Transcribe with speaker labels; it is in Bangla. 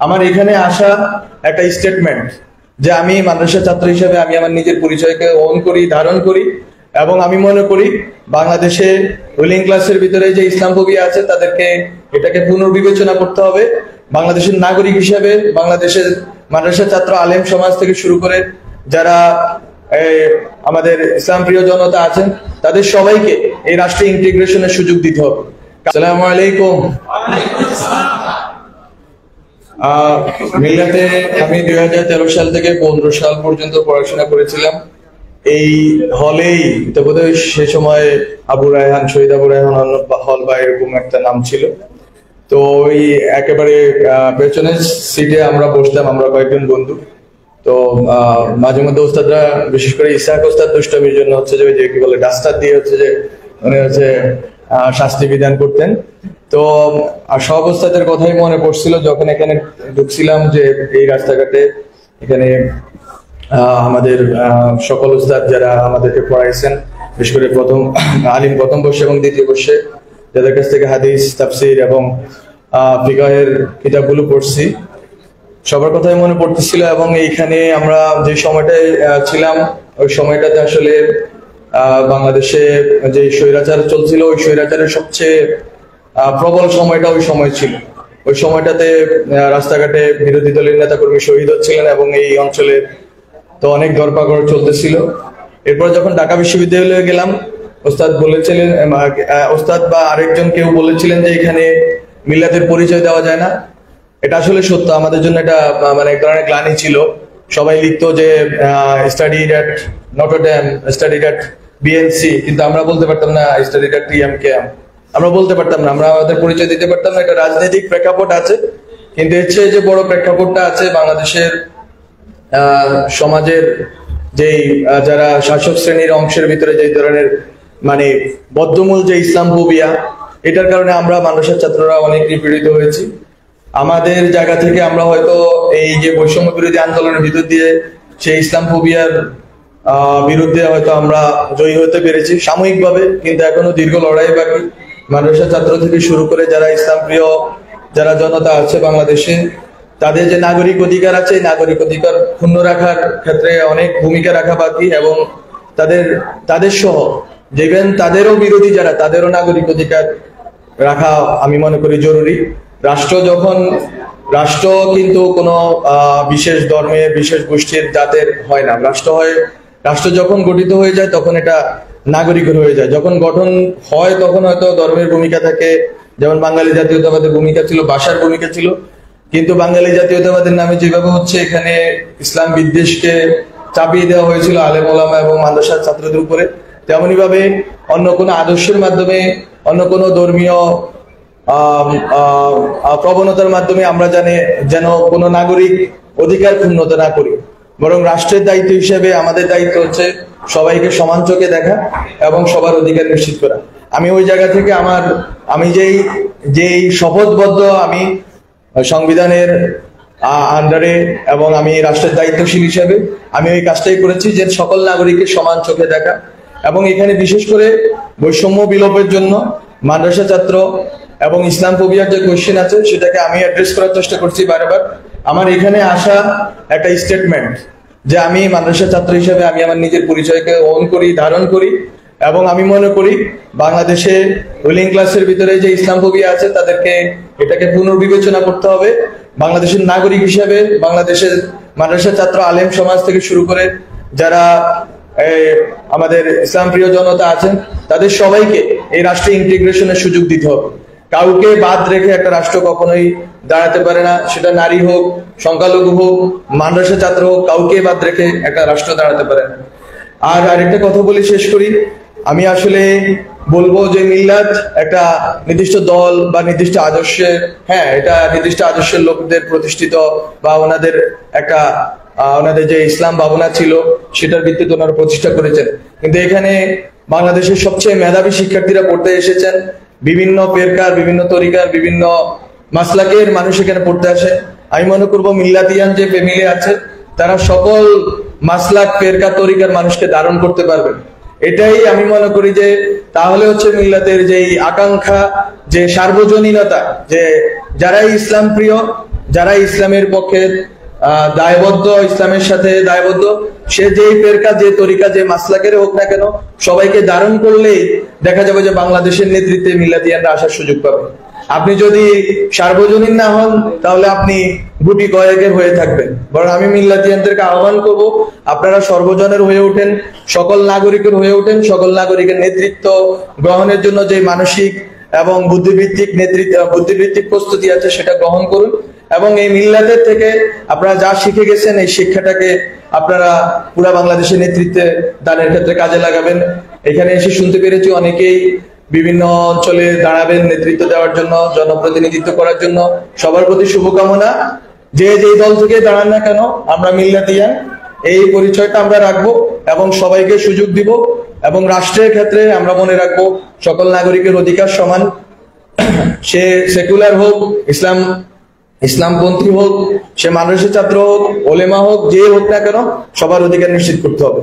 Speaker 1: আমার এখানে আসা একটা স্টেটমেন্ট যে আমি মাদ্রাসা ছাত্র হিসেবে আমি আমার নিজের পরিচয়কে ওন করি, ধারণ করি, এবং আমি মনে করি বাংলাদেশে রুলিং ক্লাসের ভিতরে যে ইসলামফোবিয়া আছে তাদেরকে এটাকে পুনর্বিবেচনা করতে হবে। বাংলাদেশের নাগরিক হিসেবে বাংলাদেশের মাদ্রাসা ছাত্র আলেম সমাজ থেকে শুরু করে যারা আমাদের ইসলাম প্রিয় জনতা আছেন তাদের সবাইকে এই রাষ্ট্রে ইন্টিগ্রেশনের সুযোগ দিতে হবে। আসসালামু আলাইকুম। মিল্লাতে আমি 2013 সাল থেকে 15 সাল পর্যন্ত পড়াশোনা করেছিলাম। এই হলেই তো বোধহয় সে সময় আবু রায়হান, শহীদ আবু রায়হান হল বা এরকম একটা নাম ছিল। তো ওই একেবারে পেছনের সিটে আমরা বসতাম, আমরা কয়েকজন বন্ধু। তো মাঝে মধ্যে ওস্তাদরা, বিশেষ করে ইসাহাক ওস্তাদ দুষ্টামির জন্য হচ্ছে যে কি বলে ডাস্টার দিয়ে হচ্ছে যে উনি হচ্ছে শাস্তি বিধান করতেন। তো সব ওস্তাদের কথাই মনে পড়ছিল যখন এখানে ঢুকছিলাম, যে এই রাস্তাঘাটে এখানে আমাদের সকল ওস্তাদ যারা আমাদেরকে পড়াইছেন, বিশেষ করে আলিম প্রথম বর্ষে এবং দ্বিতীয় বর্ষে, যাদের কাছ থেকে হাদিস, তাফসির এবং ফিকাহের কিতাবগুলো পড়ছি, সবার কথাই মনে পড়তেছিল। এবং এইখানে আমরা যে সময়টায় ছিলাম, ওই সময়টাতে আসলে বাংলাদেশে যে স্বৈরাচার চলছিল, ওই স্বৈরাচারের সবচেয়ে প্রবল সময়টা ওই সময় ছিল। ওই সময়টাতে রাস্তাঘাটে বিরোধী দলের নেতাকর্মী শহীদ হচ্ছিলেন এবং এই অঞ্চলে তো অনেক ধরপাকড় চলতেছিল। এরপর যখন ঢাকা বিশ্ববিদ্যালয়ে গেলাম, ওস্তাদ বলেছিলেন, ওস্তাদ বা আরেকজন কেউ বলেছিলেন যে এখানে মিল্লাতের পরিচয় দেওয়া যায় না। এটা আসলে সত্য, আমাদের জন্য এটা মানে এক ধরনের গ্লানি ছিল। সবাই লিখতো যে স্টাডিড এট নটর ডেম, স্টাডিড এট বিএনসি, কিন্তু আমরা বলতে পারতাম না স্টাডিড এট টিএমকেএম। আমরা বলতে পারতাম না, আমরা আমাদের পরিচয় দিতে পারতাম না। একটা রাজনৈতিক প্রেক্ষাপট আছে, কিন্তু এর চেয়ে যে বড় প্রেক্ষাপটটা আছে বাংলাদেশের সমাজের যেই যারা শাসক শ্রেণীর অংশের ভিতরে যে ধরনের মানে বদ্ধমূল যে ইসলামফোবিয়া, এটার কারণে আমরা মাদ্রাসার ছাত্ররা অনেক নিপীড়িত হয়েছি। আমাদের জায়গা থেকে আমরা হয়তো এই যে বৈষম্য বিরোধী আন্দোলনের ভিতর দিয়ে সেই ইসলামফোবিয়ার বিরুদ্ধে হয়তো আমরা জয়ী হতে পেরেছি সাময়িকভাবে, কিন্তু এখনো দীর্ঘ লড়াই বাকি। মাদ্রাসা ছাত্র থেকে শুরু করে যারা ইসলাম প্রিয় যারা জনতা আছে বাংলাদেশে, তাদের যে নাগরিক অধিকার আছে, এই নাগরিক অধিকার ক্ষুণ্ণ রাখার ক্ষেত্রে অনেক ভূমিকা রাখা বাকি। এবং তাদের সহ যেবেন তাদেরও বিরোধী যারা, তাদেরও নাগরিক অধিকার রাখা আমি মনে করি জরুরি। রাষ্ট্র কিন্তু কোনো বিশেষ ধর্মের, বিশেষ গোষ্ঠীর, জাতের হয় না। রাষ্ট্র যখন গঠিত হয়ে যায় তখন এটা নাগরিকের হয়ে যায়। যখন গঠন হয় তখন হয়তো ধর্মের ভূমিকা থাকে, যেমন বাঙালি জাতীয়তাবাদের ভূমিকা ছিল, ভাষার ভূমিকা ছিল। কিন্তু বাঙালি জাতীয়তাবাদের নামে যেভাবে হচ্ছে এখানে ইসলাম বিদ্বেষকে চাপিয়ে দেওয়া হয়েছিল আলেম ওলামা এবং মাদ্রাসার ছাত্রদের উপরে, তেমনি ভাবে অন্য কোনো আদর্শের মাধ্যমে, অন্য কোনো ধর্মীয় প্রবণতার মাধ্যমে আমরা যেন কোনো নাগরিক অধিকার ক্ষুণ্ণতা না করি। বরং রাষ্ট্রের দায়িত্ব হিসেবে আমাদের দায়িত্ব হচ্ছে সবাইকে সমান চোখে দেখা এবং সবার অধিকার নিশ্চিত করা। আমি ওই জায়গা থেকে আমি যেই শপথবদ্ধ, আমি সংবিধানের আন্ডারে এবং আমি রাষ্ট্রের দায়িত্বশীল হিসেবে আমি ওই কাজটাই করেছি, যে সকল নাগরিককে সমান চোখে দেখা। এবং এখানে বিশেষ করে বৈষম্য বিলোপের জন্য মাদ্রাসা ছাত্র এবং ইসলামফোবিয়ার যে কোয়েশ্চেন আছে সেটাকে আমি অ্যাড্রেস করার চেষ্টা করছি বারবার। আমার এখানে আসা একটা স্টেটমেন্ট যে আমি মাদ্রাসা ছাত্র হিসেবে আমি আমার নিজের পরিচয়কে ওন করি, ধারণ করি, এবং আমি মনে করি বাংলাদেশে রুলিং ক্লাসের ভিতরে যে ইসলামফোবিয়া আছে তাদেরকে এটাকে পুনর্বিবেচনা করতে হবে। বাংলাদেশের নাগরিক হিসেবে বাংলাদেশের মাদ্রাসা ছাত্র আলেম সমাজ থেকে শুরু করে যারা আমাদের ইসলাম প্রিয় জনতা আছেন তাদের সবাইকে এই রাষ্ট্রে ইন্টিগ্রেশনের সুযোগ দিতে হবে। কাউকে বাদ রেখে একটা রাষ্ট্র কখনোই দাঁড়াতে পারে না, সেটা নারী হোক, সংখ্যালঘু হোক, মাদ্রাসা ছাত্র হোক, কাউকে বাদ রেখে একটা রাষ্ট্র দাঁড়াতে পারে না। আর আরেকটা কথা বলে শেষ করি, আমি আসলে বলবো যে মিল্লাত একটা নির্দিষ্ট দল বা নির্দিষ্ট আদর্শের, হ্যাঁ এটা নির্দিষ্ট আদর্শের লোকদের প্রতিষ্ঠিত বা ওনাদের যে ইসলাম ভাবনা ছিল সেটার ভিত্তিতে ওনারা প্রতিষ্ঠা করেছেন। কিন্তু এখানে বাংলাদেশের সবচেয়ে মেধাবী শিক্ষার্থীরা পড়তে এসেছেন, বিভিন্ন পেরকার, বিভিন্ন তরিকার, বিভিন্ন মাসলাকের মানুষ এখানে পড়তে আসে। আমি মনে করবো মিল্লাতিয়ান যে ফ্যামিলি আছে তারা সকল মাসলাক, পেরকা, তরিকার মানুষকে ধারণ করতে পারবে। এটাই আমি মনে করি যে তাহলে হচ্ছে মিল্লাতের যে আকাঙ্ক্ষা, যে সার্বজনীনতা, যে যারাই ইসলাম প্রিয়, যারা ইসলামের পক্ষে দায়বদ্ধ, ইসলামের সাথে দায়বদ্ধ, সে যেই ফেরকা, যে তরিকা, যে মাসলাকের হোক না কেন, সবাইকে ধারণ করলেই দেখা যাবে যে বাংলাদেশের নেতৃত্বে মিল্লাতিয়ানরা আসার সুযোগ পাবে। আপনি যদি সার্বজনীন না হন তাহলে আপনি গুটি কয়েকের হয়ে থাকবেন। বরং আমি মিল্লাতিয়ানদেরকে আহ্বান করব, আপনারা সর্বজনের হয়ে ওঠেন, সকল নাগরিকের হয়ে ওঠেন। সকল নাগরিকের নেতৃত্ব গ্রহণের জন্য যে মানসিক এবং বুদ্ধিবৃত্তিক প্রস্তুতি আছে সেটা গ্রহণ করুন, এবং এই মিল্লাতের থেকে আপনারা যা শিখে গেছেন এই শিক্ষাটাকে আপনারা পুরা বাংলাদেশের নেতৃত্বে দানের ক্ষেত্রে কাজে লাগাবেন। এখানে এসে শুনতে পেরেছি অনেকেই বিভিন্ন অঞ্চলে দাঁড়াবেন নেতৃত্ব দেওয়ার জন্য, জনপ্রতিনিধিত্ব করার জন্য। সবার প্রতি শুভকামনা। যে যেই দল থেকে দাঁড়ান না কেন, আমরা মিল্লাতিয়ান, এই পরিচয়টা আমরা রাখবো এবং সবাইকে সুযোগ দিব। এবং রাষ্ট্রের ক্ষেত্রে আমরা মনে রাখবো সকল নাগরিকের অধিকার সমান। সে সেকুলার হোক, ইসলামপন্থী হোক, সে মাদ্রাসা ছাত্র হোক, ওলেমা হোক, যে হোক না কেন, সবার অধিকার নিশ্চিত করতে হবে।